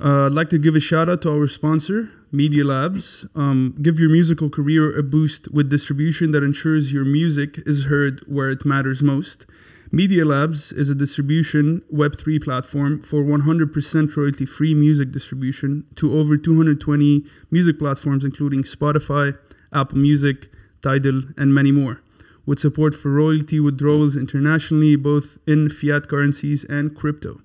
I'd like to give a shout out to our sponsor, Media Labs. Give your musical career a boost with distribution that ensures your music is heard where it matters most. Media Labs is a distribution Web3 platform for 100% royalty-free music distribution to over 220 music platforms, including Spotify, Apple Music, Tidal, and many more, with support for royalty withdrawals internationally, both in fiat currencies and crypto.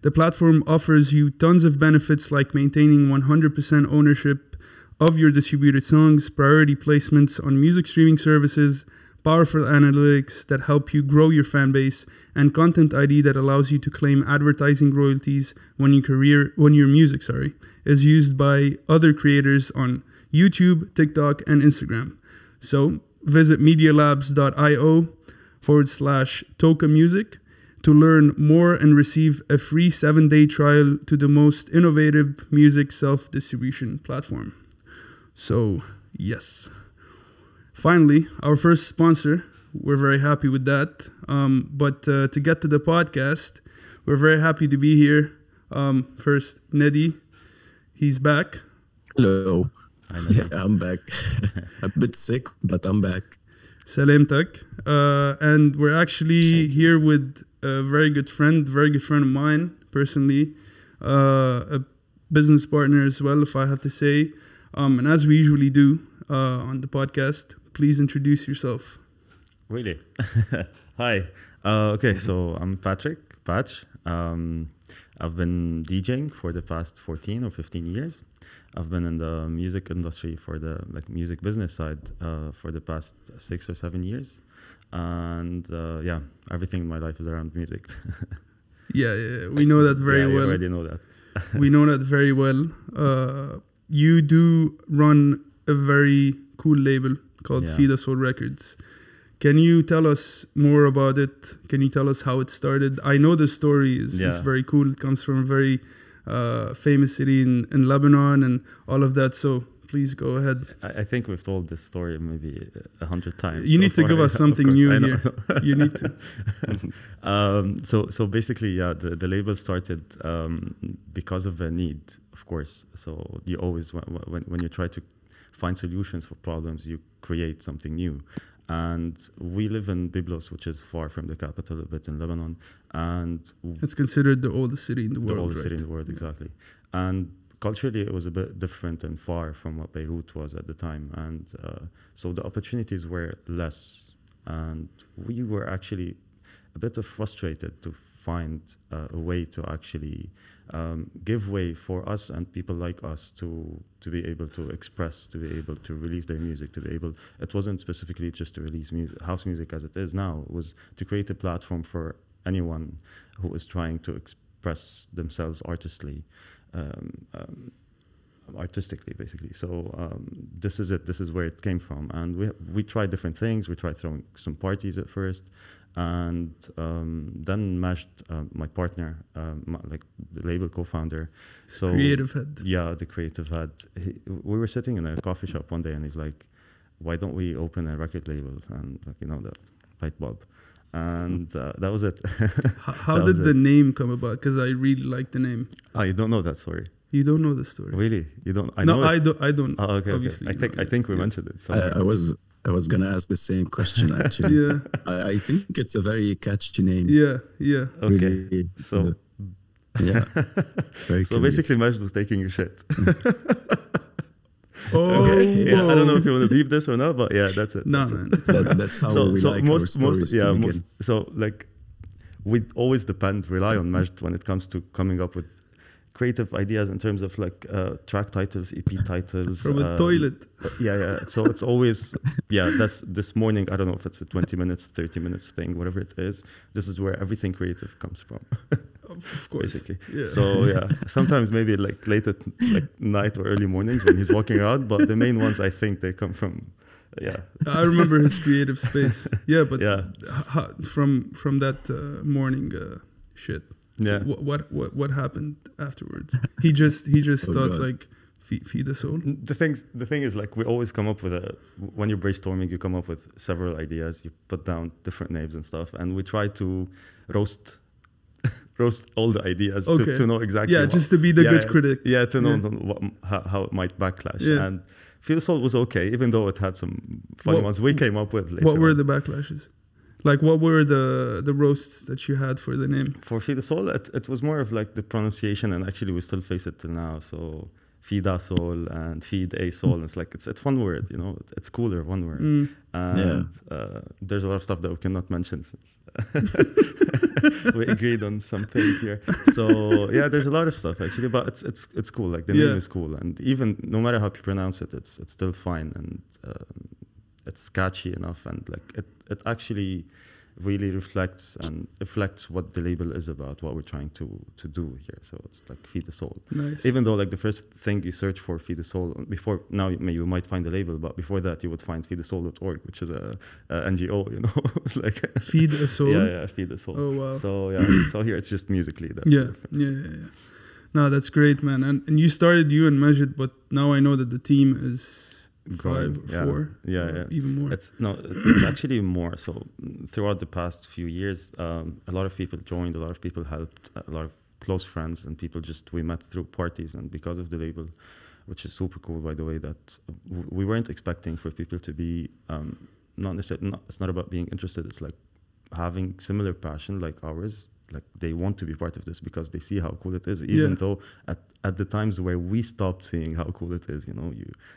The platform offers you tons of benefits like maintaining 100% ownership of your distributed songs, priority placements on music streaming services, powerful analytics that help you grow your fan base, and Content ID that allows you to claim advertising royalties when your music is used by other creators on YouTube, TikTok, and Instagram. So visit medialabs.io/TOKA MUSIK to learn more and receive a free 7-day trial to the most innovative music self-distribution platform. So, yes. Finally, our first sponsor, we're very happy with that. But to get to the podcast, we're very happy to be here. First, Nedi, he's back. Hello. I'm back. A bit sick, but I'm back. Salamtak. And we're actually here with a very good friend of mine, personally, a business partner as well, if I have to say. And as we usually do on the podcast, please introduce yourself. Really? Hi. Okay, so I'm Patrick, Patch. I've been DJing for the past 14 or 15 years. I've been in the music industry for the music business side for the past 6 or 7 years. And everything in my life is around music. yeah, we know that very well. You already know that. We know that very well. You do run a very cool label called Feedasoul Records. Can you tell us more about it? Can you tell us how it started? I know the story is very cool. It comes from a very famous city in Lebanon and all of that. So please go ahead. I think we've told this story maybe 100 times. You need to give us something new here. You need to. So basically, the label started because of a need, of course. So you always, when you try to find solutions for problems, you create something new. And we live in Byblos, which is far from the capital, a bit in Lebanon. And it's considered the oldest city in the world. The oldest city in the world, exactly. And culturally, it was a bit different and far from what Beirut was at the time. And so the opportunities were less. And we were actually a bit frustrated to find a way to actually give way for us and people like us to be able to express, to be able to release their music, to be able. It wasn't specifically just to release house music as it is now. It was to create a platform for anyone who is trying to express themselves artistically, basically. So this is it. This is where it came from. And we tried different things. We tried throwing some parties at first. And then Majd, my partner, the label co-founder. So creative head. Yeah, the creative head. We were sitting in a coffee shop one day, and he's like, "Why don't we open a record label?" And the light bulb. And that was it. How did the name come about? Because I really like the name. Oh, you don't know that story? You don't know the story? Really? You don't? I don't. Oh, okay. Obviously, I think we mentioned it. So. I was gonna ask the same question actually. Yeah. I think it's a very catchy name. Yeah. Okay. Really, so. Yeah. So basically, Majd was taking a shit. Oh. Okay. Yeah, I don't know if you want to leave this or not, but yeah, that's it. No, that's man. That's how we like our stories to begin. We always rely on Majd when it comes to coming up with creative ideas in terms of track titles, EP titles. From a toilet. Yeah. So it's always, that's this morning. I don't know if it's a 20 minutes, 30 minutes thing, whatever it is. This is where everything creative comes from. Of course. Basically. Yeah. So sometimes maybe late at night or early mornings when he's walking around, but the main ones I think they come from, I remember his creative space. Yeah, but from that morning shit. Yeah. What happened afterwards? He just thought God. Feedasoul. The thing is we always come up with when you're brainstorming, you come up with several ideas, you put down different names and stuff, and we try to roast roast all the ideas Okay. to know exactly. Yeah, just to be the good critic. Yeah, to know Yeah. how it might backlash. Yeah. And Feedasoul was okay, even though it had some funny ones we came up with later. What were on. the backlashes? Like, what were the roasts that you had for the name? For Feedasoul, it was more of like the pronunciation, and actually we still face it till now. So Feedasoul and Feedasoul, it's like it's one word, you know. It's cooler, one word. And there's a lot of stuff that we cannot mention since we agreed on some things here. So yeah, there's a lot of stuff actually, but it's cool. Like the name is cool, and even no matter how you pronounce it, it's still fine, and it's catchy enough, and like it actually really reflects what the label is about, what we're trying to do here. So it's like Feedasoul. Nice. Even though like the first thing you search for Feedasoul before, now you might find the label, but before that you would find feedasoul.org, which is a NGO, you know. It's like Feedasoul. Yeah, Feedasoul. Oh wow. So yeah, so here it's just musically. That's Yeah. No, that's great, man. And you started you and Majid, but now I know that the team is 5 or 4. Yeah. Even more. It's actually more. So throughout the past few years, a lot of people joined, a lot of people helped, a lot of close friends and people we met through parties, and because of the label, which is super cool, by the way, that we weren't expecting for people to be not necessarily. It's not about being interested. It's like having similar passion like ours. Like they want to be part of this because they see how cool it is, even though at the times where we stopped seeing how cool it is, you know,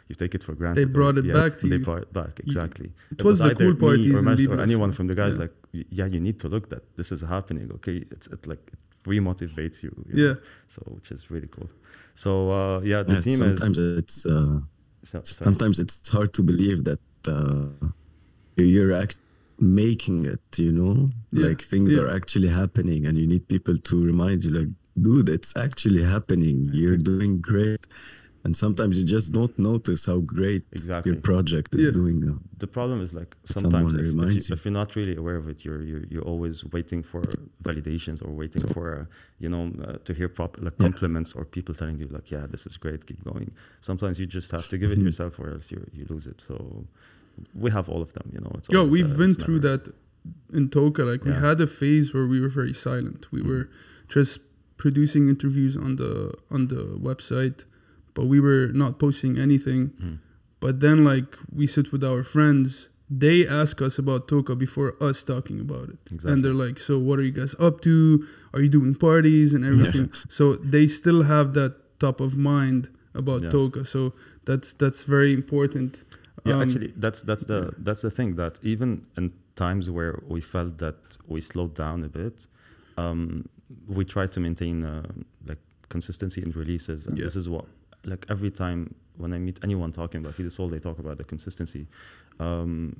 you take it for granted. They brought it back to you. They brought it back, exactly. It was the cool parties or anyone from the guys like, you need to look that this is happening. Okay, it remotivates you. You know? So which is really cool. So the team sometimes it's hard to believe that you're making it, you know, like things are actually happening, and you need people to remind you, like, dude, it's actually happening. You're doing great. And sometimes you just don't notice how great your project is doing. The problem is like sometimes if you're not really aware of it, you're always waiting for validations or waiting for to hear compliments or people telling you like, yeah, this is great, keep going. Sometimes you just have to give it yourself, or else you lose it. So we have all of them, you know. It's always, we've been through that in TOKA. Like we had a phase where we were very silent. We were just producing interviews on the website, but we were not posting anything. But then like we sit with our friends, they ask us about TOKA before us talking about it. Exactly. And they're like, so what are you guys up to? Are you doing parties and everything? So they still have that top of mind about TOKA. So that's very important. Actually, that's the thing, that even in times where we felt that we slowed down a bit, we try to maintain like consistency in releases, and this is what, like, every time when I meet anyone talking about Feedasoul, they talk about the consistency, and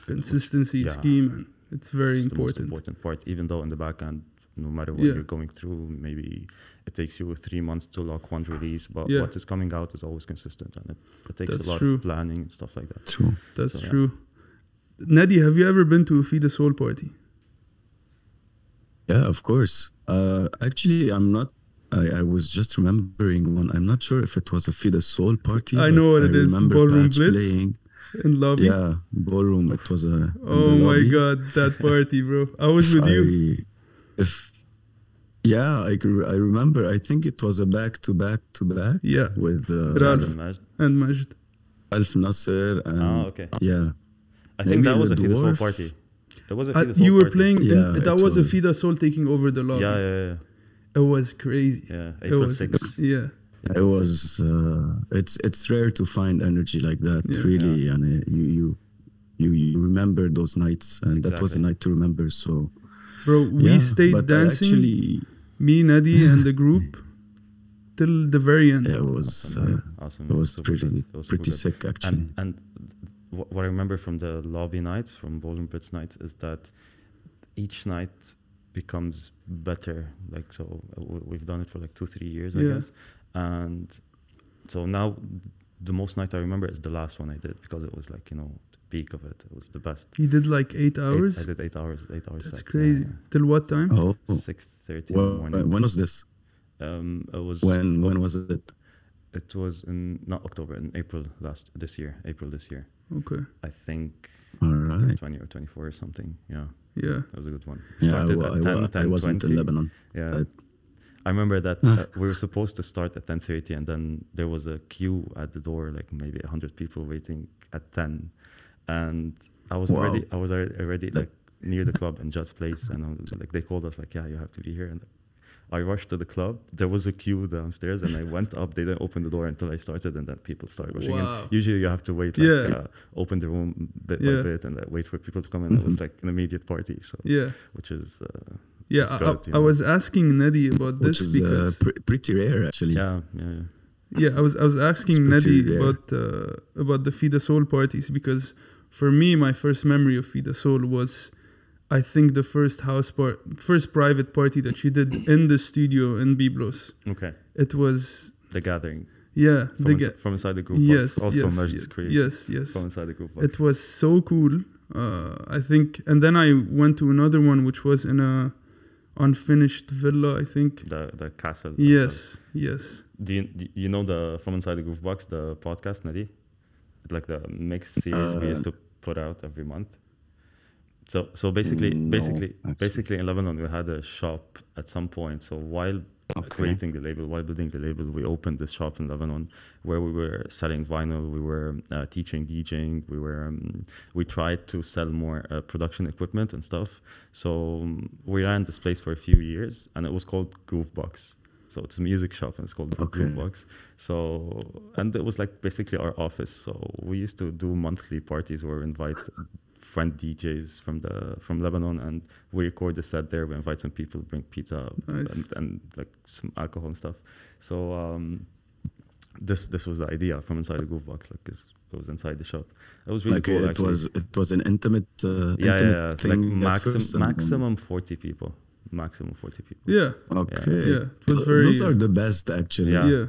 consistency is key, man. It's very important. The most important part, even though in the back end, no matter what you're going through, maybe it takes you 3 months to lock one release, but what is coming out is always consistent, and it takes a lot of planning and stuff like that. True. That's true. Nadi, have you ever been to a Feedasoul party? Yeah, of course. Actually, I'm not. I was just remembering one. I'm not sure if it was a Feedasoul party. I know what it is. Ballroom Blitz playing in lobby. Yeah, ballroom. It was a. Oh my god, that party, bro! I was with you. I remember. I think it was a back to back. Yeah. With Ralph and Majd. Ralph Nasser and okay. Yeah. I think that was a Feedasoul party. It was a Feedasoul you were party. playing. That was a Feedasoul taking over the lobby. Yeah. It was crazy. Yeah, April 6th. Yeah. It was. It's rare to find energy like that, really, and you remember those nights, and that was a night to remember. So, bro, we stayed dancing. Me, Nadi, and the group till the very end. Yeah, it was awesome. It was pretty sick, actually. And what I remember from the lobby nights, from Ballroom Blitz nights, is that each night becomes better. Like, so we've done it for like 2-3 years, I guess. And so now the most night I remember is the last one I did, because it was like, you know, the peak of it. It was the best. You did like 8 hours? I did 8 hours. That's crazy. Till what time? 6:30 in the morning. When was this? It was. When was it? It was in not October, in April this year. Okay. I think. All right. 20 or 24 or something. Yeah. Yeah. That was a good one. Yeah, Started at 10, I wasn't 20. in Lebanon. Yeah. But I remember that we were supposed to start at 10:30, and then there was a queue at the door, like maybe 100 people waiting at 10, and I was Wow. already like near the club in Jud's place, and I was, like they called us like, yeah, you have to be here, and I rushed to the club. There was a queue downstairs, and I went up. They didn't open the door until I started, and then people started rushing in. Usually, you have to wait, like, open the room bit by bit, and wait for people to come in. It was like an immediate party, so which is good, I was asking Nedi about which this is because pretty rare, actually. yeah, I was asking Nedi about the Feedasoul parties because for me, my first memory of Feedasoul was, I think, the first private party that you did in the studio in Byblos. Okay. It was The Gathering. Yeah, from inside the group yes, box. Also yes, created. yes. From inside the group box. It was so cool. I think, and then I went to another one which was in a unfinished villa, I think. The castle. Yes. Do you know the From Inside the Groove Box, the podcast, Nadi? Like the mixed series we used to put out every month. So basically in Lebanon we had a shop at some point. So while creating the label, while building the label, we opened this shop in Lebanon where we were selling vinyl, we were teaching DJing, we tried to sell more production equipment and stuff. So we ran this place for a few years, and it was called Groove Box. So it's a music shop, and it's called Groove Box. So, and it was like basically our office. So we used to do monthly parties where we invite friend DJs from Lebanon, and we record the set there. We invite some people, bring pizza and like some alcohol and stuff. So this was the idea from inside the Groove Box, like 'cause it was inside the shop. It was really like cool. It was an intimate thing. Like maximum 40 people. Maximum 40 people. Yeah. Okay. Yeah. It was very. Those are the best, actually. Yeah.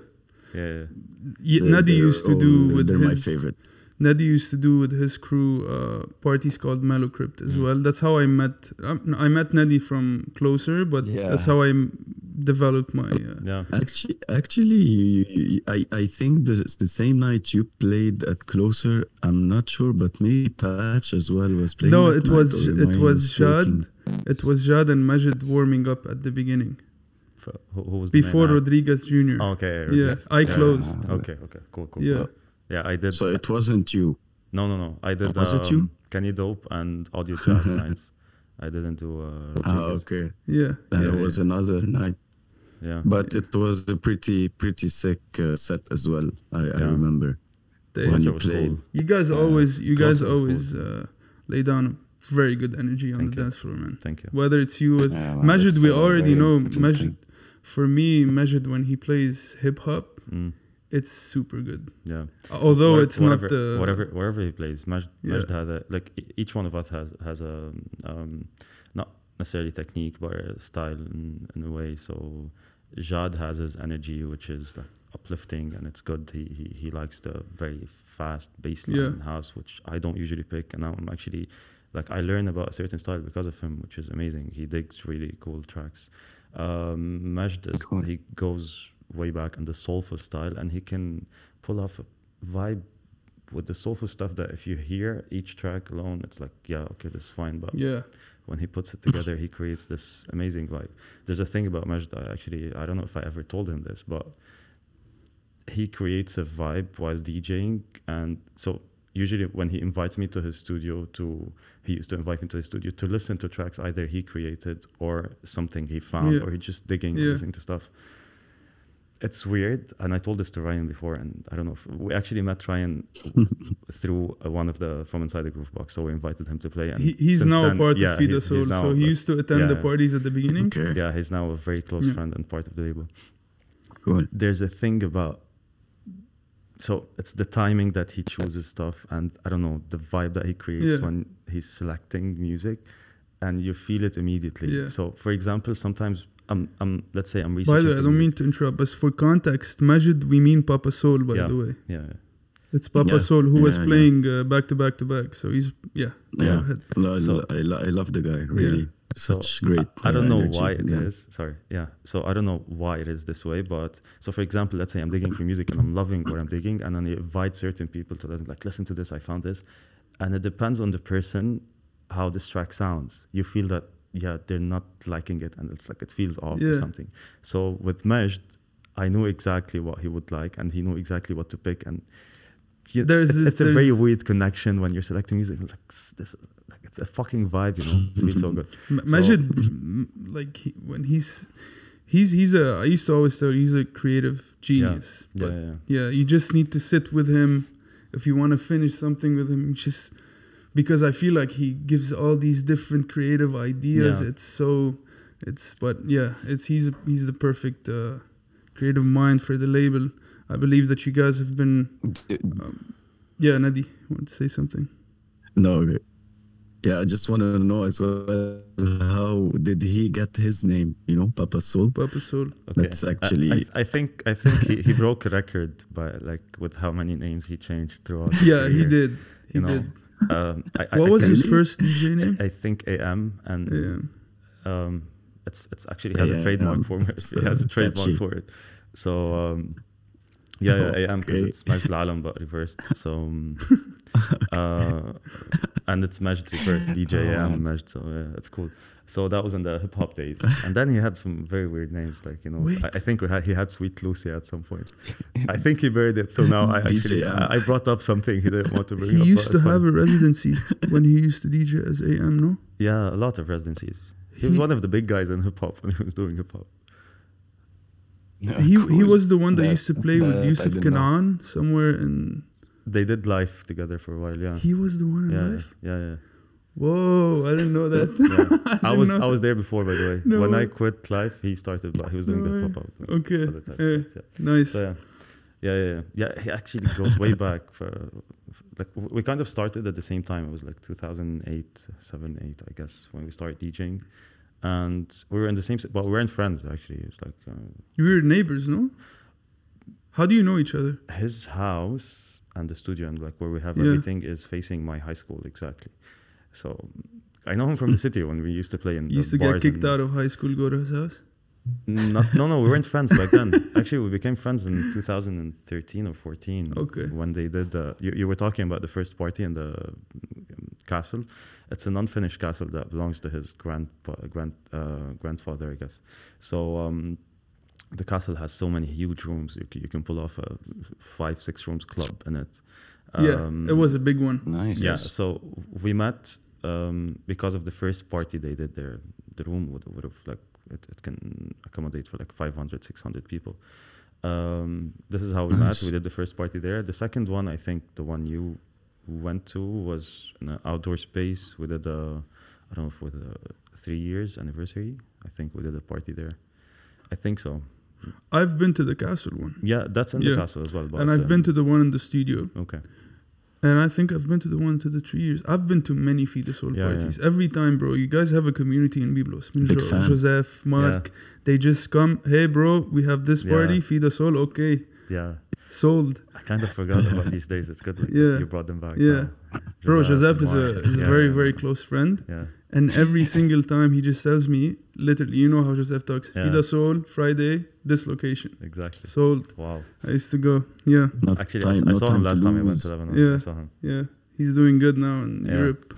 Nadi used to do with they're his. My favorite. Nadi used to do with his crew parties called Malocrypt as well. That's how I met. I met Nadi from Closer, but that's how I developed my. Actually, I think the same night you played at Closer. I'm not sure, but maybe Patch as well was playing. No, it was Jad. It was Jad and Majid warming up at the beginning. Who was before Rodriguez Jr. Okay. I closed. Okay. Cool. Yeah. I did. So it wasn't you. No. I did. Was it you? Kenny Dope and Audio Jad nights. I didn't do. Okay. Yeah. That was another night. Yeah. But it was a pretty sick set as well. I remember when you played. Cool. You guys always lay down a very good energy on the dance floor, man. Thank you. Whether it's you as Majid, we already know Majid. For me, Majid, when he plays hip hop. It's super good. Yeah. Although it's not the wherever he plays, Majid has each one of us has a not necessarily technique but a style in a way. So Jad has his energy, which is like uplifting, and it's good. He likes the very fast bassline house, which I don't usually pick, and now I'm actually like I learn about a certain style because of him, which is amazing. He digs really cool tracks. Majd he goes way back in the soulful style, and he can pull off a vibe with the soulful stuff that if you hear each track alone, it's like, okay, this is fine. But when he puts it together, he creates this amazing vibe. There's a thing about Majd, I don't know if I ever told him this, but he creates a vibe while DJing. And so usually when he invites me to his studio he used to invite me to his studio to listen to tracks either he created or something he found, or he's just digging, listening to stuff. It's weird, and I told this to Ryan before, and I don't know if we actually met Ryan through one of the From Inside the Groove Box, so we invited him to play. And he's now a part of Feedasoul, so he used to attend the parties at the beginning. Okay. Yeah, he's now a very close friend and part of the label. Cool. There's a thing about, so it's the timing that he chooses stuff, and I don't know, the vibe that he creates when he's selecting music, and you feel it immediately. So for example, sometimes let's say I'm researching. By the way, I don't mean to interrupt, but for context, Majid, we mean Papa Soul, by the way. Yeah. It's Papa Soul who was playing back to back to back. So he's Go ahead. No, I love the guy, really. Such great. I don't know energy. why it is. Sorry. Yeah. So I don't know why it is this way, but so for example, let's say I'm digging for music and I'm loving what I'm digging, and then I invite certain people to like listen to this. I found this, and it depends on the person. how this track sounds. You feel that, yeah, they're not liking it, and it's like it feels off or something. So with Majd, I knew exactly what he would like, and he knew exactly what to pick. And it's a very weird connection when you're selecting music. Like this, like it's a fucking vibe, you know. It feels so good. Majd, like when he's a. I used to always say he's a creative genius. Yeah, you just need to sit with him if you want to finish something with him. Just because I feel like he gives all these different creative ideas. He's the perfect creative mind for the label. I believe that you guys have been. Nadi, want to say something? No. Yeah, I just want to know as well, how did he get his name? You know, Papa Soul. Papa Soul. Okay. That's actually. I think he broke a record by like with how many names he changed throughout. Yeah, he did. He did. What was his first DJ name? I think AM, and it's actually has a trademark for it. He has a trademark for it. So AM, because it's Majd Al-Alam but reversed. So and it's Majd reversed, DJ AM Majd. So it's cool. So that was in the hip hop days, and then he had some very weird names, like, you know. I think he had Sweet Lucy at some point. I think he buried it. So now I brought up something he didn't want to bring up. He used to have a residency when he used to DJ as AM, no? Yeah, a lot of residencies. He was one of the big guys in hip hop when he was doing hip hop. Yeah, he was the one that used to play with Yusuf Kanaan somewhere in. They did live together for a while. Yeah. He was the one in live. Yeah. Whoa! I didn't know that. I was there before, by the way. No. When I quit live, he started. He was doing the pop out. Okay. Nice. So, yeah. He actually goes way back. Like we kind of started at the same time. It was like 2008, 8, I guess, when we started DJing, and we were in the same. But we weren't friends actually. It's like you were neighbors, no? How do you know each other? His house and the studio and like where we have everything is facing my high school exactly. So I know him from the city when we used to play in the used to get kicked out of high school, go to his house? No, we weren't friends back then. Actually, we became friends in 2013 or 14. Okay. When they did you were talking about the first party in the castle. It's an unfinished castle that belongs to his grandfather, I guess. So the castle has so many huge rooms. You can pull off a 5-6 rooms club in it. It was a big one. Nice. Yeah, so we met because of the first party they did there. The room would have like it can accommodate for like 500, 600 people. This is how we met. We did the first party there. The second one, I think the one you went to, was in an outdoor space. We did I don't know, for the 3 years anniversary. I think we did a party there. I think so. I've been to the castle one. Yeah, that's in the castle as well. And I've been to the one in the studio. Okay. And I think I've been to the one to the 3 years. I've been to many Feedasoul parties. Yeah. Every time, bro. You guys have a community in Byblos. Joseph, Mark, they just come. Hey, bro, we have this party. Feedasoul, okay. Yeah. Sold. I kind of forgot about these days. It's good that you brought them back. Yeah. Bro, Joseph is a very, very close friend. Yeah. And every single time he just tells me, literally, you know how Joseph talks. Yeah. Feedasoul, Friday, this location. Exactly. Sold. Wow. I used to go. Yeah. Actually, I saw him last time I went to Lebanon. Yeah. I saw him. Yeah. He's doing good now in Europe.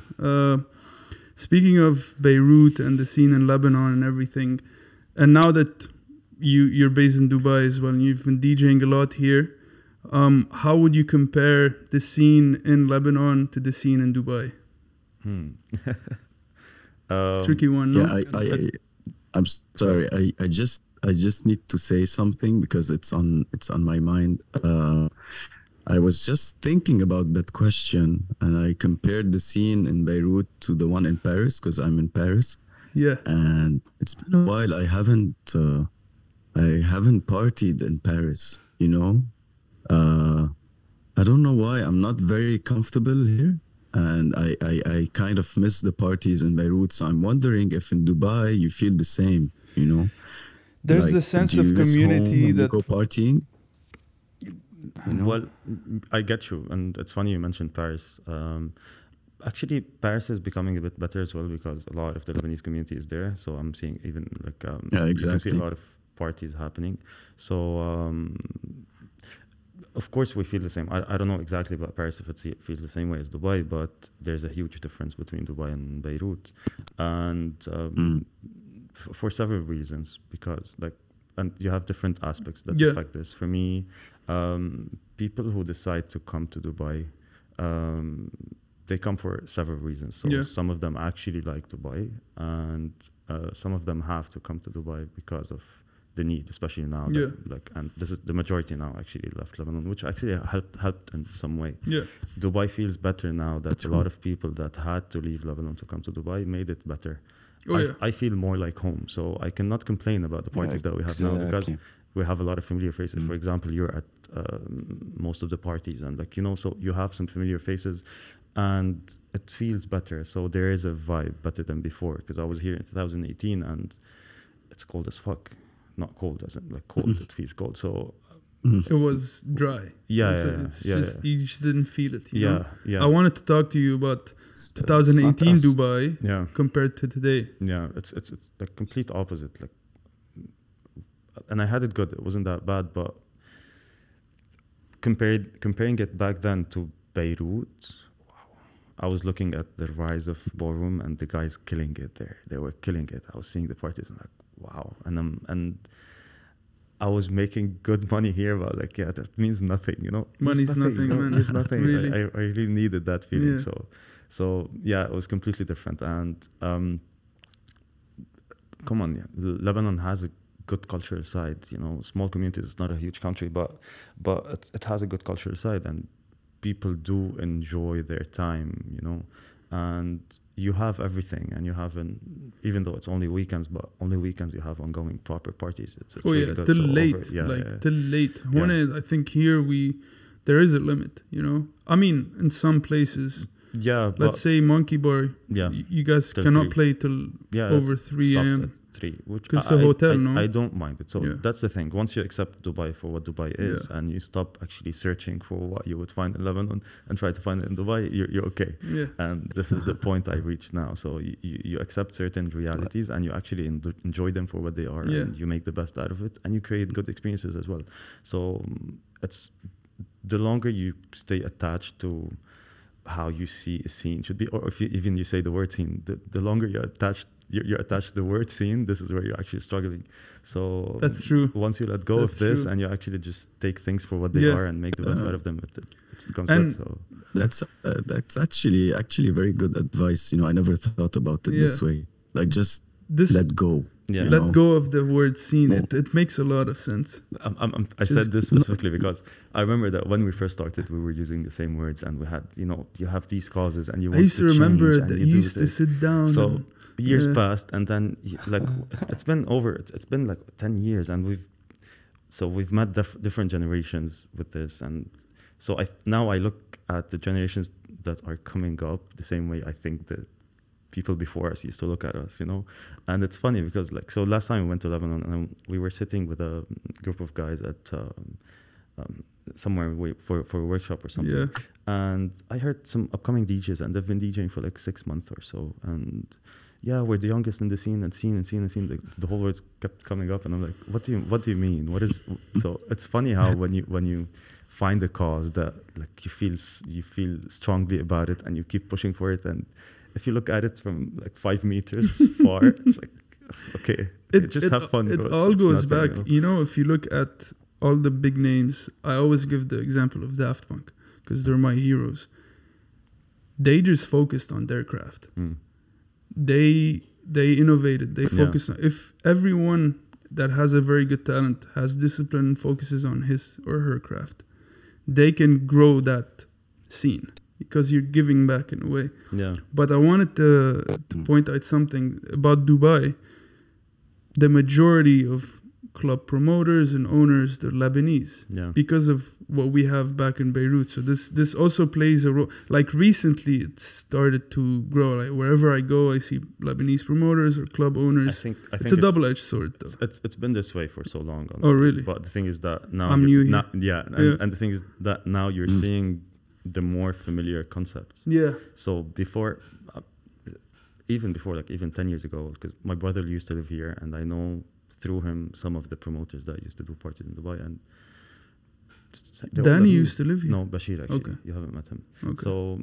Speaking of Beirut and the scene in Lebanon and everything, and now that you're based in Dubai as well, and you've been DJing a lot here, how would you compare the scene in Lebanon to the scene in Dubai? Tricky one, no? Yeah, I'm sorry. I just need to say something because it's on my mind. I was just thinking about that question, and I compared the scene in Beirut to the one in Paris because I'm in Paris. Yeah. And it's been a while. I haven't partied in Paris. You know, I don't know why. I'm not very comfortable here. And I kind of miss the parties in Beirut. So I'm wondering if in Dubai you feel the same, you know? There's the sense of community that... go partying? Well, I get you. And it's funny you mentioned Paris. Actually, Paris is becoming a bit better as well because a lot of the Lebanese community is there. So I'm seeing even like... yeah, exactly. You can see a lot of parties happening. So... of course, we feel the same. I don't know exactly about Paris if it feels the same way as Dubai, but there's a huge difference between Dubai and Beirut, and for several reasons. Because and you have different aspects that affect this. For me, people who decide to come to Dubai, they come for several reasons. So some of them actually like Dubai, and some of them have to come to Dubai because of the need, especially now. And this is the majority now actually left Lebanon, which actually helped in some way. Dubai feels better now that a lot of people that had to leave Lebanon to come to Dubai made it better. I feel more like home, so I cannot complain about the parties that we have now, because we have a lot of familiar faces. For example, you're at most of the parties, and so you have some familiar faces, and it feels better. So there is a vibe better than before, because I was here in 2018 and it's cold as fuck. Not cold as in cold, it feels cold. So it was dry. You just didn't feel it. You know? I wanted to talk to you about 2018 Dubai compared to today. It's like complete opposite. And I had it good. It wasn't that bad, but comparing it back then to Beirut, I was looking at the rise of ballroom and the guys killing it there. They were killing it. I was seeing the parties and wow. And I was making good money here, but that means nothing, Money's nothing, man. There's nothing. Really. I really needed that feeling. So it was completely different. And come on, Lebanon has a good cultural side. Small communities. It's not a huge country, but it has a good cultural side, and people do enjoy their time. And you have everything, and you have even though it's only weekends, but only weekends you have ongoing proper parties. It's really good. Till late, till late. I think here there is a limit. I mean, in some places. Let's say Monkey Bar. You guys cannot play till over 3 a.m. Because it's a hotel, no? I don't mind it. So that's the thing. Once you accept Dubai for what Dubai is, and you stop actually searching for what you would find in Lebanon and try to find it in Dubai, you're okay. And this is the point I reached now. So you accept certain realities, and you actually enjoy them for what they are, and you make the best out of it, and you create good experiences as well. So it's the longer you stay attached to how you see a scene should be, or if you say the word scene, the longer you're attached to the word scene, this is where you're actually struggling. So that's true. Once you let go of this, and you actually just take things for what they are and make the best out of them, it becomes good. So that's actually very good advice. I never thought about it this way. Just let go. Let go of the word scene. It makes a lot of sense. I said this specifically because I remember that when we first started, we were using the same words, and we had, you have these causes, and you want to change. I used to remember that you used to sit down. So years passed, and then it's been 10 years, and we've met different generations with this, and so now I look at the generations that are coming up the same way I think that people before us used to look at us, and it's funny because so last time we went to Lebanon, and we were sitting with a group of guys at somewhere for a workshop or something, and I heard some upcoming DJs, and they've been DJing for 6 months or so, and we're the youngest in the scene, and the whole words kept coming up, and I'm like, what do you mean? What is so? It's funny how when you find a cause that you feel strongly about it, and you keep pushing for it, and if you look at it from 5 meters far, it's okay, just have fun. It all goes back. If you look at all the big names, I always give the example of Daft Punk because they're my heroes. They just focused on their craft. They innovated. They focused on. If everyone that has a very good talent has discipline and focuses on his or her craft, they can grow that scene. Because you're giving back in a way. But I wanted to point out something about Dubai. The majority of club promoters and owners, they're Lebanese. Because of what we have back in Beirut. So this also plays a role. Recently, it started to grow. Wherever I go, I see Lebanese promoters or club owners. I think it's a double-edged sword, though. It's been this way for so long. Honestly. Oh, really? But the thing is that now I'm new here. And the thing is that now you're seeing the more familiar concepts. So before, even 10 years ago, because my brother used to live here, and I know through him some of the promoters that used to do parties in Dubai, and Danny used to live here. No, Bashir actually. Okay. You haven't met him. Okay. So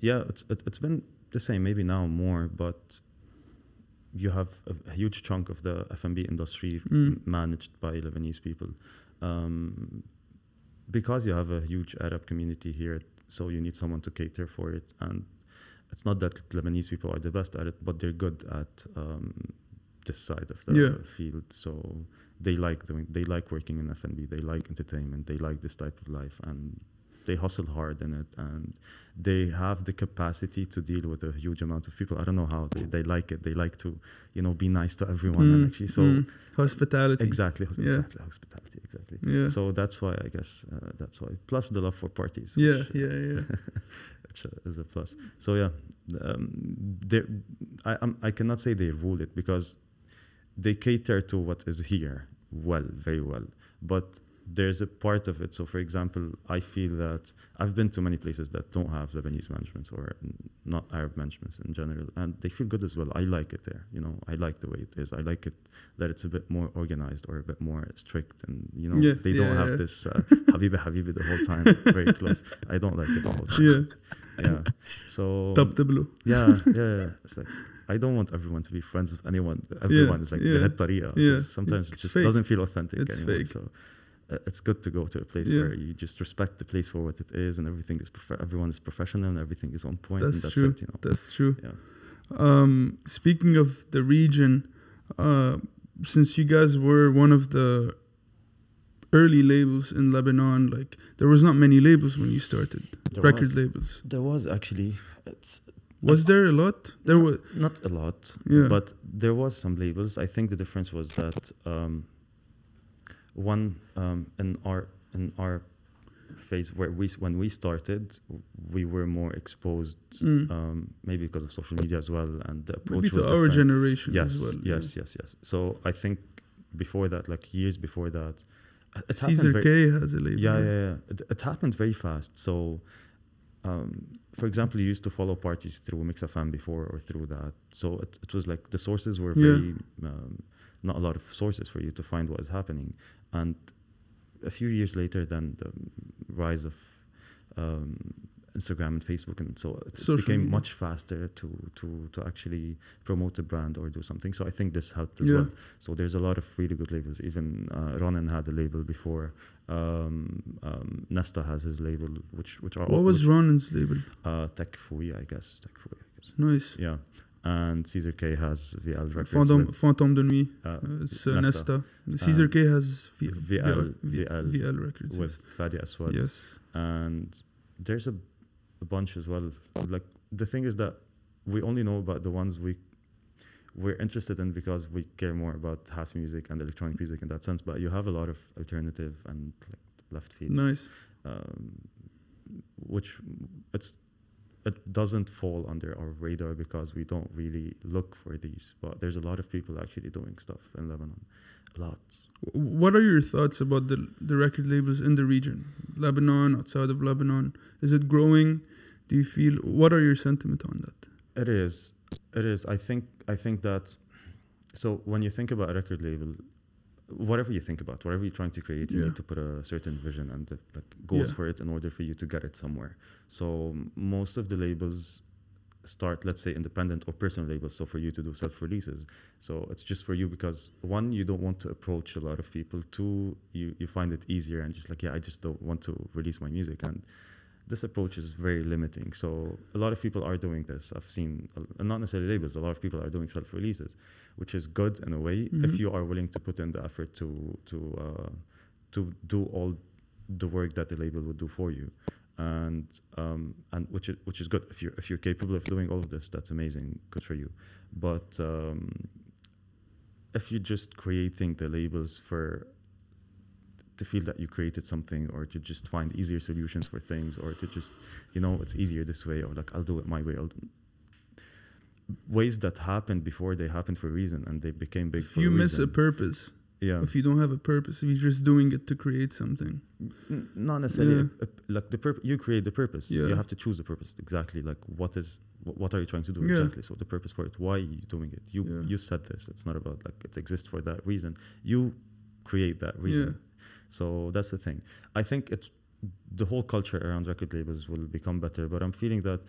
yeah, it's been the same, maybe now more, but you have a huge chunk of the F&B industry managed by Lebanese people. Because you have a huge Arab community here, so you need someone to cater for it. And it's not that Lebanese people are the best at it, but they're good at this side of the field. So they like working in F&B, they like entertainment, they like this type of life, and they hustle hard in it, and they have the capacity to deal with a huge amount of people. I don't know how they like it. They like to, be nice to everyone, and actually, so hospitality. Exactly, hospitality, exactly. Yeah. So that's why I guess that's why. Plus the love for parties. Yeah. Which is a plus. So yeah, I cannot say they rule it because they cater to what is here very well, but there's a part of it. So for example, I feel that I've been to many places that don't have Lebanese managements or not Arab managements in general, and they feel good as well. I like it there, I like the way it is. I like it that it's a bit more organized or a bit more strict, and they don't have this Habibi the whole time very close. I don't like it the whole time. Yeah. So yeah. It's like I don't want everyone to be friends with anyone. Everyone is like sometimes it just doesn't feel authentic anymore. Fake. So it's good to go to a place where you just respect the place for what it is, and everything is everyone is professional and everything is on point. That's and true. That's true. Yeah. Speaking of the region, since you guys were one of the early labels in Lebanon, like there was not many labels when you started. Record labels. There was actually. Was there a lot? There was not a lot, but there was some labels. I think the difference was that in our phase when we started, we were more exposed, maybe because of social media as well, and the approach maybe was to our different. generation as well. Yes. So I think before that, like years before that, Caesar K has a label. Yeah. It happened very fast. So. For example, you used to follow parties through Mix FM before or through that. So it was like the sources were very, not a lot of sources for you to find what is happening. And a few years later, then the rise of Instagram and Facebook, and so it became much faster to actually promote a brand or do something. So I think this helped as well. So there's a lot of really good labels. Even Ronan had a label before. Nesta has his label, which are what was Ronan's label? Tech Fui, I guess. Nice. Yeah, and Caesar K has VL Records. Fantôme de Nuit. It's Nesta. Caesar K has VL Records with Fadi Aswad. Yes, and there's a bunch as well. Like the thing is that we only know about the ones we're interested in because we care more about house music and electronic music in that sense. But you have a lot of alternative and like left field. Nice. Which it doesn't fall under our radar because we don't really look for these. But there's a lot of people actually doing stuff in Lebanon. A lot. What are your thoughts about the record labels in the region? Lebanon, outside of Lebanon? Is it growing? Do you feel, what are your sentiment on that? It is. I think that, so when you think about a record label, whatever you think about, whatever you're trying to create, you need to put a certain vision and goals for it in order for you to get it somewhere. So most of the labels start, let's say, independent or personal labels, so for you to do self-releases. So it's just for you because, one, you don't want to approach a lot of people. Two, you find it easier and just like, I just don't want to release my music. And this approach is very limiting. So a lot of people are doing this. I've seen, not necessarily labels, a lot of people are doing self-releases, which is good in a way if you are willing to put in the effort to do all the work that the label would do for you. And which is good. If you're capable of doing all of this, that's amazing, good for you. But if you're just creating the labels to feel that you created something, or to just find easier solutions for things, or to just, it's easier this way, or like I'll do it my way. Ways that happened before, they happened for a reason, and they became big. If you miss a purpose, if you don't have a purpose, if you're just doing it to create something, not necessarily like the purpose. You create the purpose. You have to choose the purpose exactly. Like what are you trying to do exactly? So the purpose for it. Why are you doing it? You said this. It's not about like it exists for that reason. You create that reason. So that's the thing. I think the whole culture around record labels will become better, but I'm feeling that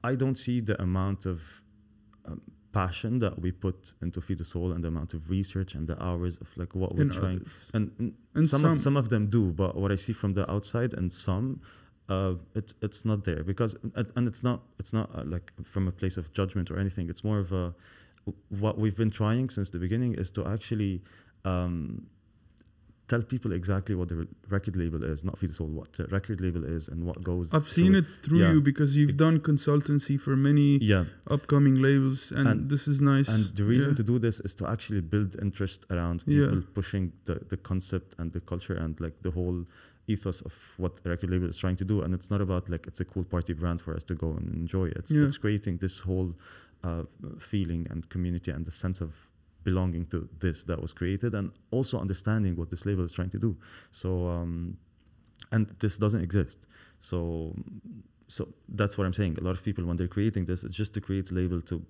I don't see the amount of passion that we put into Feedasoul and the amount of research and the hours of like what we're trying. And some of them do, but what I see from the outside and some, it's not there because and it's not like from a place of judgment or anything. It's more of a what we've been trying since the beginning is to actually tell people exactly what the record label is, not Feedasoul, what the record label is and what goes. I've seen it through you because you've done consultancy for many upcoming labels, and this is nice. And the reason to do this is to actually build interest around people pushing the concept and the culture and like the whole ethos of what a record label is trying to do. And it's not about like it's a cool party brand for us to go and enjoy. It's creating this whole feeling and community and the sense of belonging to this that was created, and also understanding what this label is trying to do. So and this doesn't exist. So that's what I'm saying. A lot of people, when they're creating this, it's just to create a label to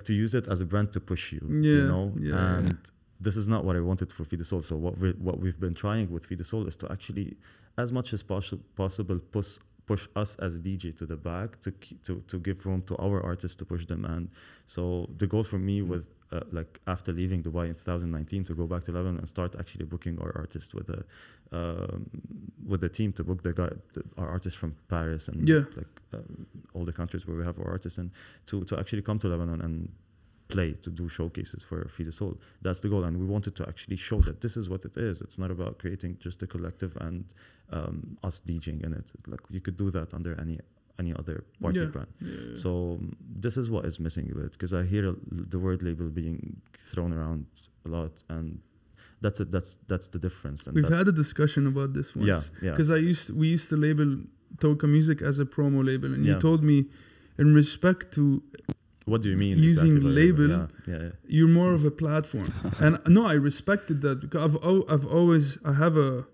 use it as a brand to push you, you know. And this is not what I wanted for Feedasoul. So what we've been trying with Feedasoul is to actually, as much as possible, push us as a DJ to the back to give room to our artists to push them. And so the goal for me with like after leaving Dubai in 2019 to go back to Lebanon and start actually booking our artists with the team to book our artists from Paris and all the countries where we have our artists, and to actually come to Lebanon and play, to do showcases for Feedasoul. That's the goal, and we wanted to actually show that this is what it is. It's not about creating just a collective and us DJing in it. Like you could do that under any other party brand. So this is what is missing a bit, because I hear the word label being thrown around a lot, and that's the difference. And we've had a discussion about this once. Because we used to label TOKA Music as a promo label, and you told me, in respect to what do you mean using exactly label, you're more of a platform. And no, I respected that, because I have a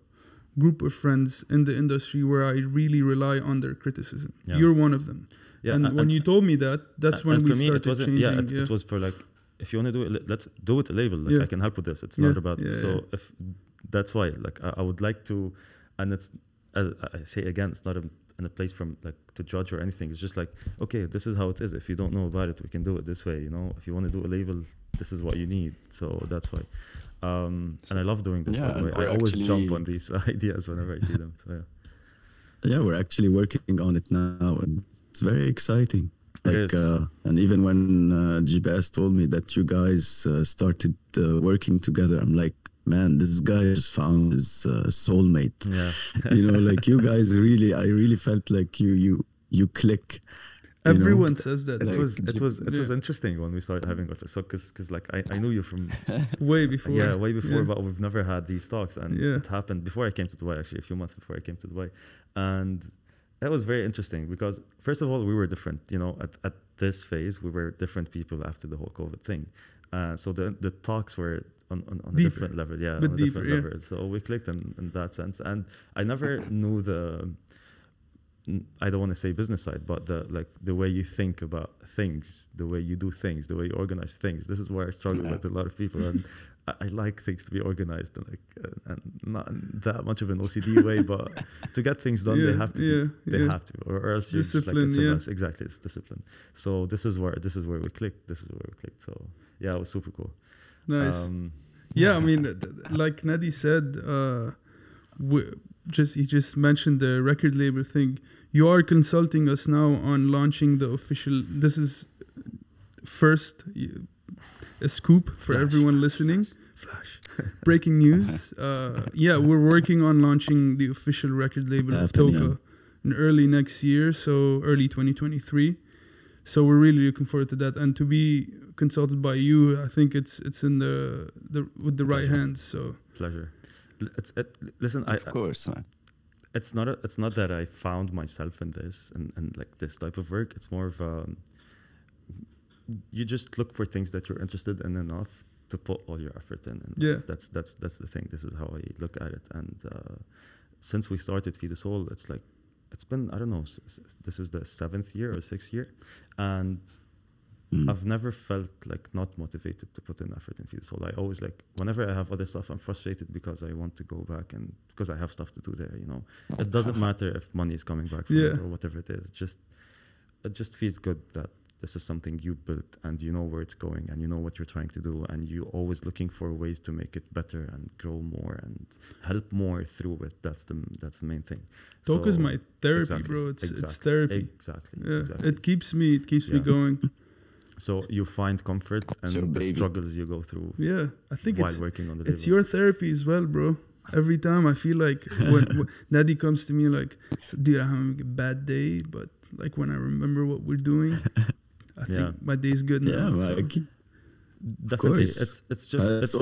group of friends in the industry where I really rely on their criticism. You're one of them. And when you told me that's when we started changing. It was for like, if you want to do it, let's do it a label. Like I can help with this. It's not about if that's why like I would like to, and it's, as I say again, it's not in a place from like to judge or anything. It's just like, okay, this is how it is. If you don't know about it, we can do it this way. You know, if you want to do a label, this is what you need. So that's why. And I love doing this. By the way, I always jump on these ideas whenever I see them. So we're actually working on it now, and it's very exciting. Like, and even when GPS told me that you guys started working together, I'm like, man, this guy just found his soulmate. You know, like you guys really, I really felt like you click. Everyone says that. It was interesting when we started having it. So because like I knew you from way before. Way before, but we've never had these talks, and it happened before I came to Dubai. Actually, a few months before I came to Dubai, and that was very interesting because first of all we were different. You know, at this phase we were different people after the whole COVID thing. So the talks were on a different level, on a different level. So we clicked in that sense, and I never knew I don't want to say business side, but the way you think about things, the way you do things, the way you organize things. This is where I struggle with a lot of people, and I like things to be organized and and not in that much of an OCD way, but to get things done, they have to. They have to, or else you're just like it's a mess. Exactly, it's discipline. So this is where we clicked. So it was super cool. Nice. I mean, like Nadi said, he just mentioned the record label thing. You are consulting us now on launching the official. This is first a scoop for everyone listening. Flash. Breaking news. We're working on launching the official record label of TOKA in early next year, so early 2023. So we're really looking forward to that, and to be consulted by you, I think it's in the with the right hands. So pleasure. Listen, of course, man. It's not that I found myself in this and like this type of work. It's more of you just look for things that you're interested in enough to put all your effort in. And that's the thing. This is how I look at it. And since we started Feedasoul, it's been, I don't know, this is the 7th year or 6th year, and I've never felt like not motivated to put in effort in Feedasoul. I always like, whenever I have other stuff, I'm frustrated because I want to go back and because I have stuff to do there, you know. It doesn't matter if money is coming back from it or whatever it is. It just feels good that this is something you built and you know where it's going and you know what you're trying to do and you're always looking for ways to make it better and grow more and help more through it. That's the main thing. TOKA is my therapy, bro. It's therapy. Exactly. It keeps me going. So you find comfort and the struggles you go through. Yeah, I think while working on the label. It's your therapy as well, bro. Every time I feel like when Nadi comes to me like, dude, I'm having a bad day, but like when I remember what we're doing, I think my day's good now. Yeah, like, definitely. It's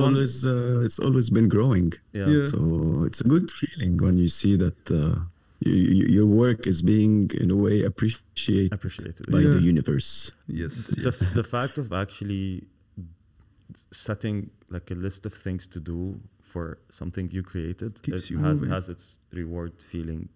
always been growing. Yeah. So it's a good feeling when you see that your work is being in a way appreciated by the universe. Yes. The fact of actually setting like a list of things to do for something you created, has its reward feeling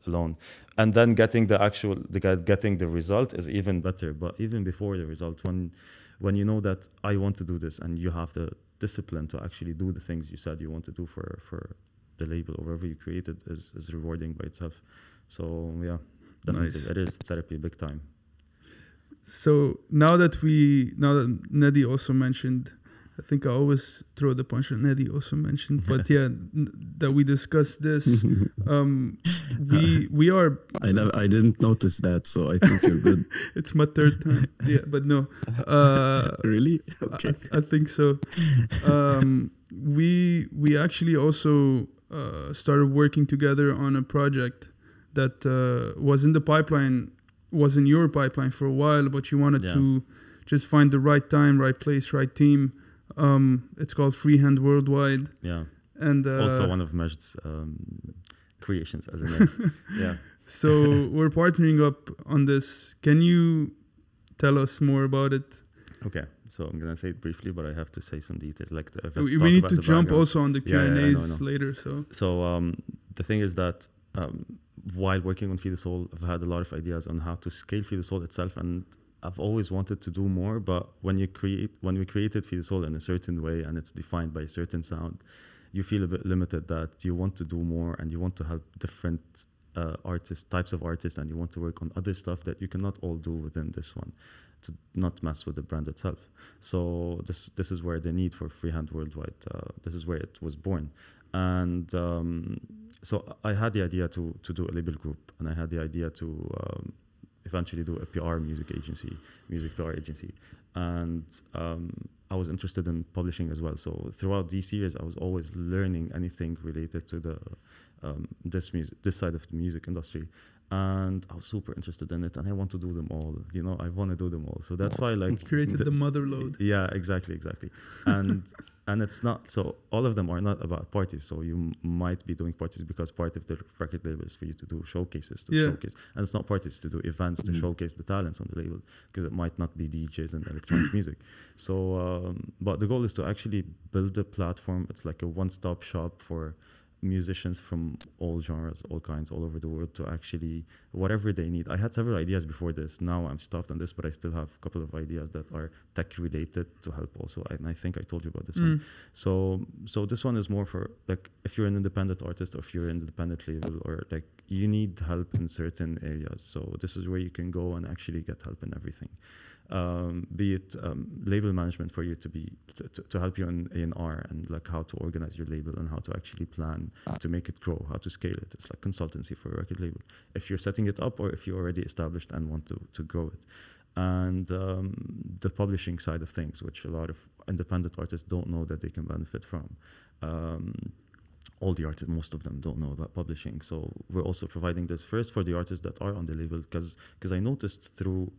alone, and then getting the result is even better. But even before the result, when you know that I want to do this and you have the discipline to actually do the things you said you want to do for the label or wherever you created, is rewarding by itself. So yeah, definitely it is therapy big time. So now that Nedi also mentioned, I think I always throw the punch that Nedi also mentioned, but that we discussed this. We are. I didn't notice that, so I think you're good. It's my third time. Yeah, but no. Really? Okay. I think so. We actually also started working together on a project that was in the pipeline. Was in your pipeline for a while, but you wanted to just find the right time, right place, right team. It's called Freehand Worldwide. Yeah. And also one of Majid's creations as a name. Yeah. So we're partnering up on this. Can you tell us more about it? Okay. So I'm gonna say it briefly, but I have to say some details. Like we need to jump also on the Q&As later. So the thing is that while working on Feedasoul, I've had a lot of ideas on how to scale Feedasoul itself, and I've always wanted to do more. But when we created Feedasoul in a certain way and it's defined by a certain sound, you feel a bit limited that you want to do more and you want to help different types of artists, and you want to work on other stuff that you cannot all do within this one, to not mess with the brand itself. So this is where the need for Freehand Worldwide, this is where it was born. And so I had the idea to do a label group, and I had the idea to eventually do a music PR agency. And I was interested in publishing as well. So throughout these years, I was always learning anything related to the this side of the music industry. And I was super interested in it, and I want to do them all. You know, I want to do them all. So that's why, like, created the mother load. Yeah, exactly. And it's not, so all of them are not about parties. So you might be doing parties because part of the record label is for you to do showcases, showcase. And it's not parties to do events to showcase the talents on the label, because it might not be DJs and electronic music. So, but the goal is to actually build a platform. It's like a one-stop shop for musicians from all genres, all kinds, all over the world, to actually whatever they need. I had several ideas before this. Now I'm stopped on this, but I still have a couple of ideas that are tech related to help also. And I think I told you about this one. So this one is more for, like, if you're an independent artist, or if you're an independent label, or like you need help in certain areas. So this is where you can go and actually get help in everything. Be it label management for you to help you in A&R, and like how to organize your label and how to actually plan to make it grow, how to scale it. It's like consultancy for a record label, if you're setting it up or if you're already established and want to grow it. And the publishing side of things, which a lot of independent artists don't know that they can benefit from. All the artists, most of them don't know about publishing. So we're also providing this first for the artists that are on the label, because I noticed through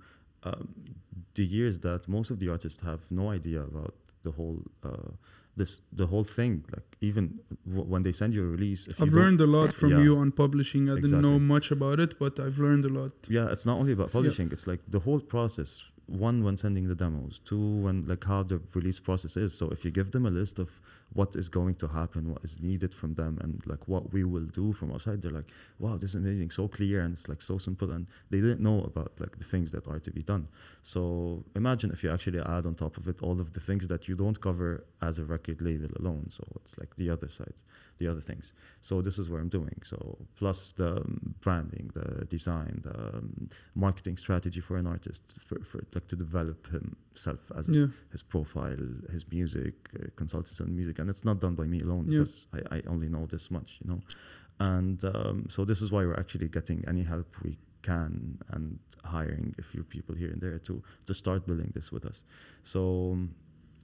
the years that most of the artists have no idea about the whole thing. Like, even when they send you a release, I've learned a lot from you on publishing. I didn't know much about it, but I've learned a lot. Yeah, it's not only about publishing. It's like the whole process one, when sending the demos, two, when like how the release process is. So if you give them a list of what is going to happen, what is needed from them, and like what we will do from our side, they're like, wow, this is amazing, so clear, and it's like so simple, and they didn't know about like the things that are to be done. So imagine if you actually add on top of it all of the things that you don't cover as a record label alone. So it's like the other side, the other things. So this is what I'm doing. So plus the branding, the design, the marketing strategy for an artist, for like to develop himself as his profile, his music, consultants on music. And it's not done by me alone because I only know this much, you know. And so this is why we're actually getting any help we can and hiring a few people here and there to start building this with us. So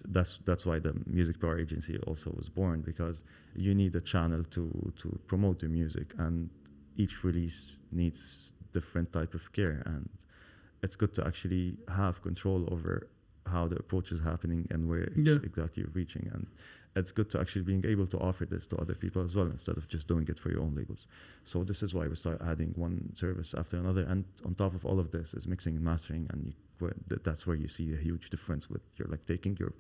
that's why the music PR agency also was born, because you need a channel to promote the music, and each release needs different type of care, and it's good to actually have control over how the approach is happening and where exactly you're reaching. And it's good to actually being able to offer this to other people as well, instead of just doing it for your own labels. So this is why we start adding one service after another. And on top of all of this is mixing and mastering, and that's where you see a huge difference with you're like taking your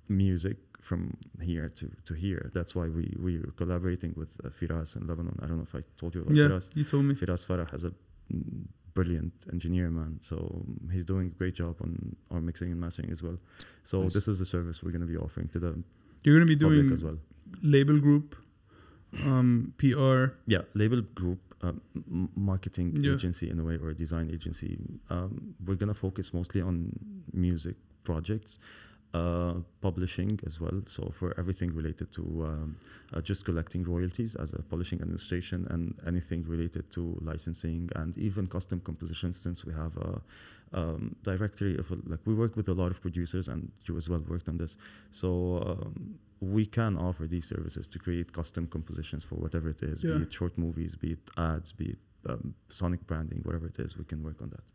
music from here to here. That's why we are collaborating with Firas in Lebanon. I don't know if I told you about Firas. You told me. Firas Farah has a brilliant engineer, man. So he's doing a great job on our mixing and mastering as well. So nice. This is the service we're going to be offering to the You're going to be doing as well. Label group, PR. Yeah, label group, marketing agency in a way, or a design agency. We're going to focus mostly on music projects, publishing as well. So for everything related to just collecting royalties as a publishing administration, and anything related to licensing and even custom compositions, since we have a directory of like we work with a lot of producers, and you as well worked on this. So we can offer these services to create custom compositions for whatever it is, be it short movies, be it ads, be it sonic branding, whatever it is, we can work on that.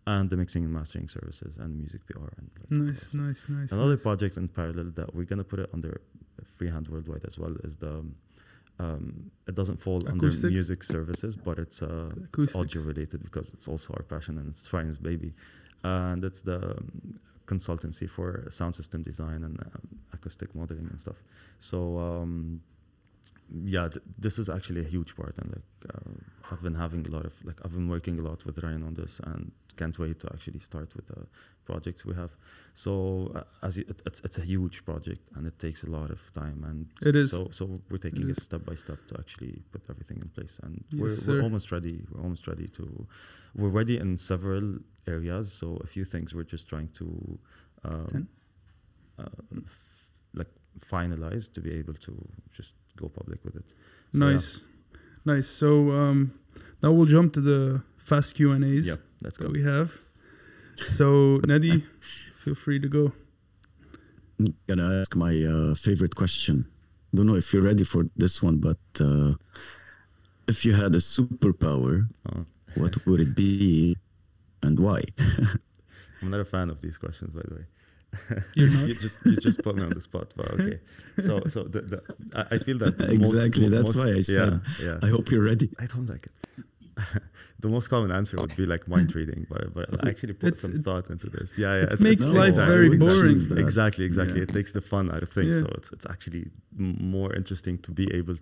And the mixing and mastering services and music PR. And like nice. Another project in parallel that we're going to put it under Freehand Worldwide as well is the it doesn't fall Acoustics? under music services, but it's audio related, because it's also our passion and it's Ryan's baby. And it's the consultancy for sound system design and acoustic modeling and stuff. So this is actually a huge part, and like I've been having a lot of I've been working a lot with Ryan on this, and can't wait to actually start with the projects we have. So it's a huge project, and it takes a lot of time, and it is. So we're taking it step by step to actually put everything in place, and yes, we're almost ready. We're ready in several areas. So a few things we're just trying to finalize to be able to just go public with it. So, nice. So now we'll jump to the fast Q&As let's go. that we have. So Nadi, feel free to go. I'm gonna ask my favorite question. Don't know if you're ready for this one, but if you had a superpower, what would it be and why? I'm not a fan of these questions, by the way. You're not? you just put me on the spot, but okay. So I feel that exactly that's why I said I hope you're ready. I don't like it. The most common answer would be like mind reading, but I actually put some thought into this. It makes life very boring. Exactly. It takes the fun out of things. So it's actually more interesting to be able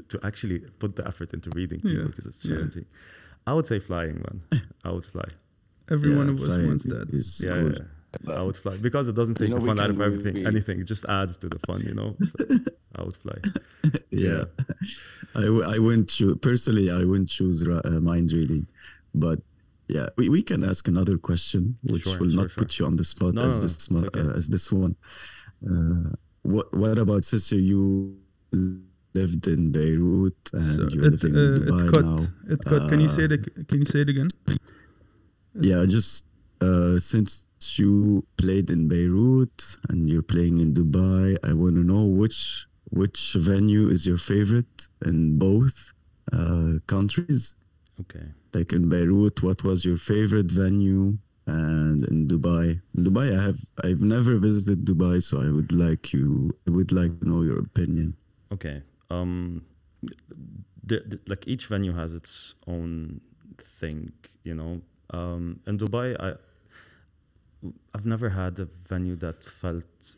to actually put the effort into reading people, because it's challenging. I would say flying, man. I would fly. Every one of us wants that. Yeah. I would fly, because it doesn't take the fun out of anything. It just adds to the fun, So I would fly. I wouldn't choose personally. I wouldn't choose mind reading, but we can ask another question, which will not put you on the spot as this one. What about Sister? You lived in Beirut and you're living in Dubai now. It cut. Can you say it again? Just since you played in Beirut and you're playing in Dubai, I want to know which venue is your favorite in both countries. Okay. Like in Beirut, what was your favorite venue? And in Dubai, I've never visited Dubai, so I would like to know your opinion. Okay. Like each venue has its own thing, In Dubai, I've never had a venue that felt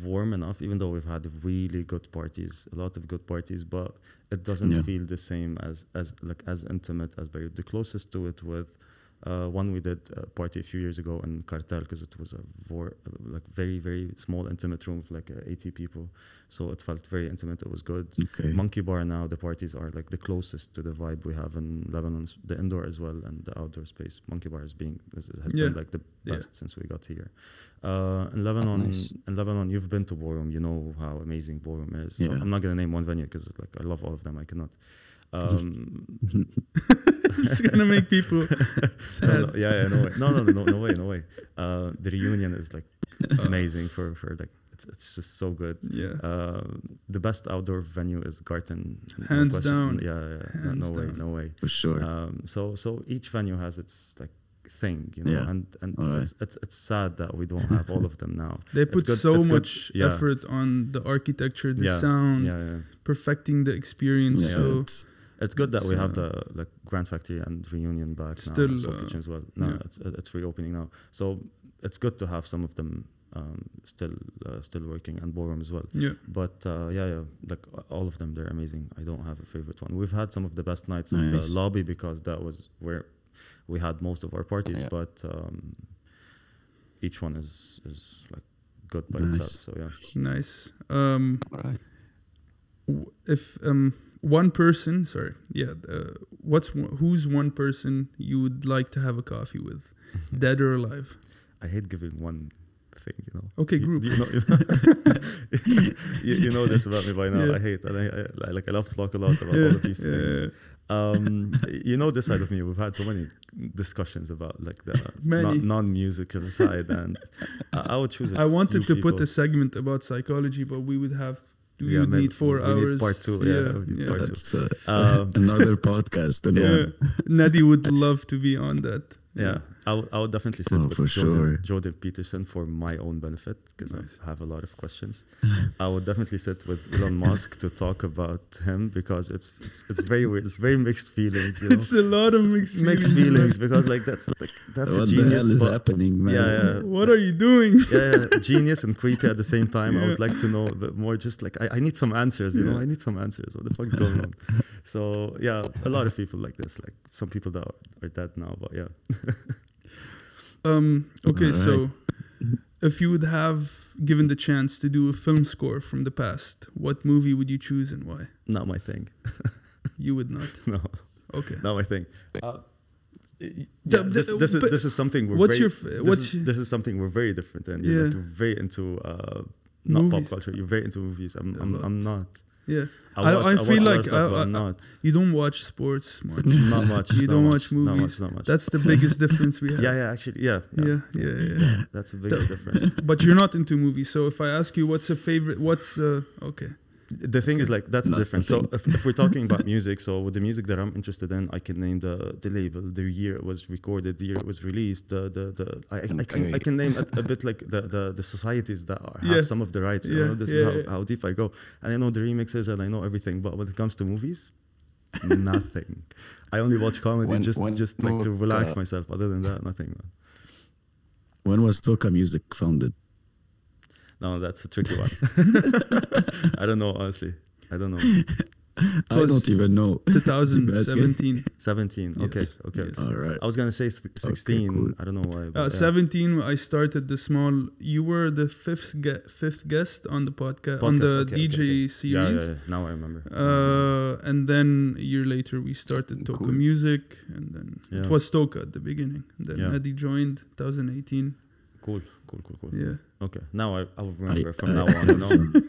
warm enough, even though we've had really good parties, a lot of good parties, but it doesn't feel the same as intimate as Beirut. The closest to it with one we did a party a few years ago in Cartel, because it was a very, very small intimate room with like 80 people, so it felt very intimate. It was good. Monkey Bar, now the parties are like the closest to the vibe we have in Lebanon, the indoor as well and the outdoor space. Monkey Bar has been like the best since we got here. In Lebanon, you've been to Ballroom, you know how amazing Ballroom is. So I'm not gonna name one venue because like I love all of them. I cannot. It's gonna make people sad. No way. The Reunion is like amazing for like it's just so good. The best outdoor venue is Garten, hands down. No way for sure. So each venue has its like thing, you know, and it's sad that we don't have all of them now. They put so much effort on the architecture, the sound, perfecting the experience. So it's good that we have the like Grand Factory and Reunion back still, now, Soul Kitchen as well. No, it's reopening now, so it's good to have some of them still working, and Ballroom as well. But like all of them, they're amazing. I don't have a favorite one. We've had some of the best nights in the lobby because that was where we had most of our parties. But each one is like good by itself. So nice. If one person, who's one person you would like to have a coffee with, dead or alive? I hate giving one thing, you know. Okay, group. You know this about me by now. I hate that. I love to talk a lot about all of these things. You know this side of me. We've had so many discussions about like the non-musical side, and I would choose. I wanted to put a segment about psychology, but we would have. We would need 4 hours. Part two. That's another podcast. Nadi would love to be on that. I would definitely sit with Jordan Peterson for my own benefit, because I have a lot of questions. I would definitely sit with Elon Musk to talk about him, because it's very weird. It's very mixed feelings. You know? It's a lot of mixed feelings because like that's what a genius. What the hell is happening, man? What are you doing? Genius and creepy at the same time. I would like to know a bit more. Just like I need some answers. You know, I need some answers. What the fuck is going on? So a lot of people like this. Like some people that are dead now, but Okay, so if you would have given the chance to do a film score from the past, what movie would you choose and why? Not my thing. You would not? No. Okay. Not my thing. This is something we're this is something we're very different in. You're very into not pop culture. You're very into movies. I'm not. I feel like you don't watch sports much. Not much. You don't watch movies. Not much. That's the biggest difference we have. Actually. That's the biggest difference. But you're not into movies. So if I ask you what's a favorite, okay. The thing is like that's the difference. So if we're talking about music, so with the music that I'm interested in, I can name the label, the year it was recorded, the year it was released, I can name a bit like the societies that have some of the rights. You know, this is how deep I go, and I know the remixes and I know everything. But when it comes to movies, nothing. I only watch comedy just like to relax myself. Other than that, nothing. Man. When was TOKA Music founded? No, that's a tricky one. I don't know, honestly. I don't know. I don't even know. 2017. 17. Okay. Yes. All right. I was gonna say 16. Okay, cool. I don't know why. 17. I started the small. You were the fifth guest on the podcast on the DJ series. Yeah. Now I remember. And then a year later we started TOKA Music, and then it was TOKA at the beginning. And then Eddie joined 2018. Cool. Yeah. Okay. Now I'll remember from now on. You know.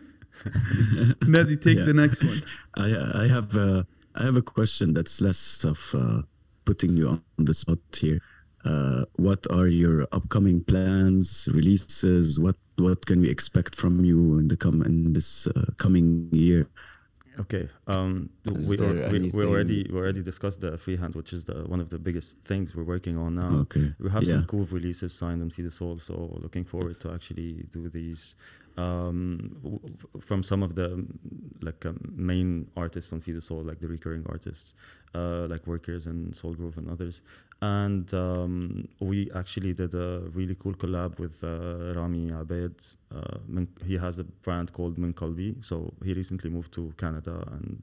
Nadi, take the next one. I have a question that's less of putting you on the spot here. What are your upcoming plans, releases? What can we expect from you in this coming year? Okay. Is there anything- We already discussed the Freehand, which is one of the biggest things we're working on now. Okay. We have Yeah. some cool releases signed on Feedasoul, so looking forward to actually do these from some of the main artists on Feedasoul, like the recurring artists, like Workers and Soul Groove and others. And we actually did a really cool collab with Rami Abed. He has a brand called Min Qalbi. So he recently moved to Canada, and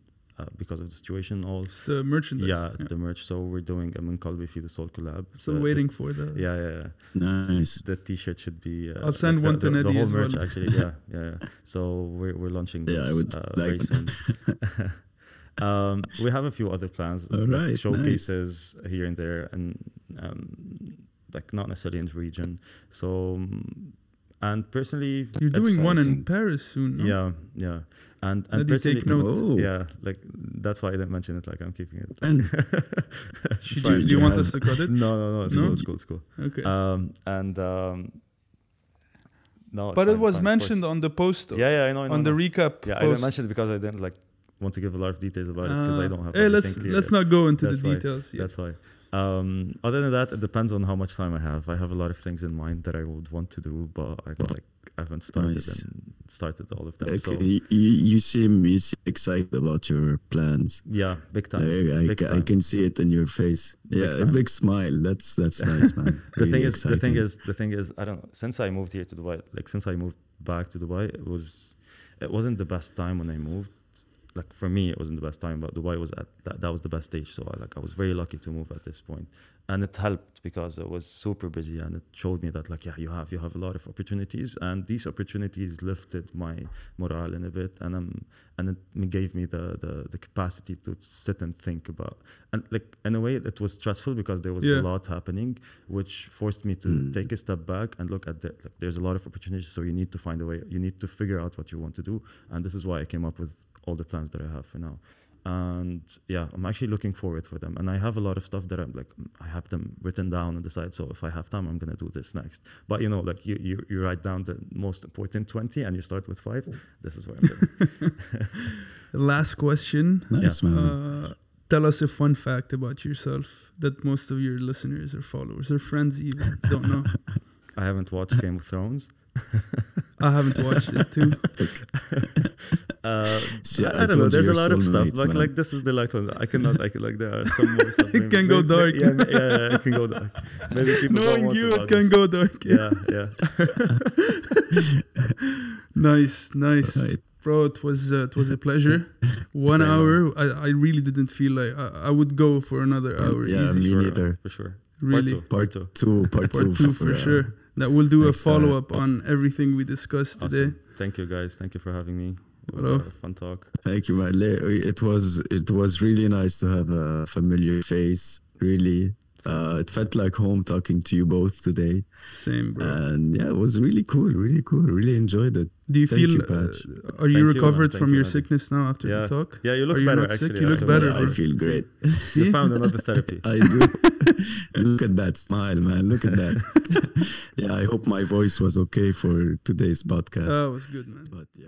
because of the situation, It's the merchandise. yeah, it's the merch. So we're doing a Min Qalbi Feedasoul collab. So waiting for the... Yeah. Nice. The T-shirt should be. I'll send one to the Neddy whole as merch well. actually. Yeah. So we're launching this Yeah, I would very like- soon. We have a few other plans, All like right, showcases here and there, and like not necessarily in the region. So, and personally, You're doing one in exciting. Paris soon, no? yeah, and Neddy, personally, take note. Oh. yeah, like that's why I didn't mention it. Like I'm keeping it. And It's Do fine. you want have- us to cut it? No, it's No? cool. It's cool. It's cool. Okay. No, it's But it fine, was fine, of mentioned course. on the post, Yeah, I know. on the recap Yeah, I post. didn't mention it because I didn't like want to give a lot of details about it because I don't have. Hey, everything clear let's yet. not go into That's the why. details. Yeah. That's why. Other than that, it depends on how much time I have. I have a lot of things in mind that I would want to do, but I haven't started Nice. and started all of them. So okay, you seem excited about your plans. yeah, big time. I big time. can see it in your face. Yeah, a time. big smile. That's nice, man. the Really thing exciting. is, I don't know. Since I moved here to Dubai, since I moved back to Dubai, it wasn't the best time when I moved. Like for me, it wasn't the best time, but Dubai was at that was the best stage. So I was very lucky to move at this point, and it helped because it was super busy, and it showed me that you have a lot of opportunities, and these opportunities lifted my morale in a bit, and it gave me the capacity to sit and think about, and like in a way it was stressful because there was a lot happening, which forced me to take a step back and look at there's a lot of opportunities, so you need to find a way, you need to figure out what you want to do, and this is why I came up with all the plans that I have for now. And yeah, I'm actually looking forward for them. And I have a lot of stuff that I have them written down on the side. So if I have time, I'm going to do this next. But you write down the most important 20 and you start with 5. This is where I'm going. Last question. Nice, man. Tell us a fun fact about yourself that most of your listeners or followers or friends even don't know. I haven't watched Game of Thrones. I haven't watched it too. See, I don't know. There's a you're lot of stuff. soulmates, man. Like this is the light one. I cannot. There are some more stuff. It can go dark. Yeah, it can go dark. Maybe people don't Knowing want you, about it can this. go dark. Yeah. Nice. Right. Bro, it was a pleasure. 1 Same, hour. I really didn't feel like I would go for another hour. Yeah, easy. me Sure, neither. for sure. Really. Part two. Part Part 2 for uh, sure. That we'll do a next time. follow-up on everything we discussed today. Awesome. Thank you, guys. Thank you for having me. It was Hello. a fun talk. Thank you, man. It was really nice to have a familiar face. Really, it felt like home talking to you both today. Same, bro. And yeah, it was really cool. Really enjoyed it. Do you Thank feel? you, Patch. Are you Thank you, recovered man. from Thank your you, man. sickness now after the talk? Yeah, you look Are you better not sick? actually. You look after better, that. I bro. feel great. See? You found another therapy. I do. Look at that smile, man. Look at that. Yeah, I hope my voice was okay for today's podcast. Oh, it was good, man. But yeah.